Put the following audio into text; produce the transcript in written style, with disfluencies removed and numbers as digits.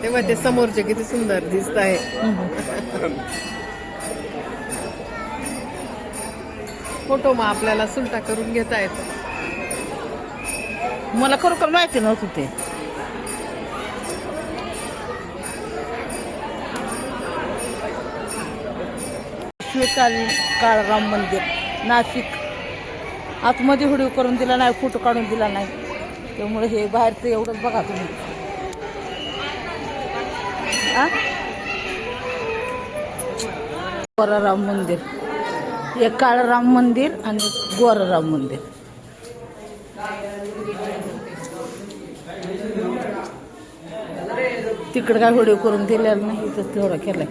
तेव्हा ते समोरचे किती सुंदर दिसत आहे. फोटो मग आपल्याला सुलटा करून घेता येतो. मला खरोखर माहिती नव्हतं ते. काळराम मंदिर नाशिक. आतमध्ये व्हिडिओ करून दिला नाही, फोटो काढून दिला नाही, त्यामुळे हे बाहेरचं एवढंच बघा तुम्ही. गोराराम मंदिर, एक काळराम मंदिर आणि गोराराम मंदिर. तिकडे काय व्हिडिओ करून दिलेला नाही, तर तेवढा केलाय.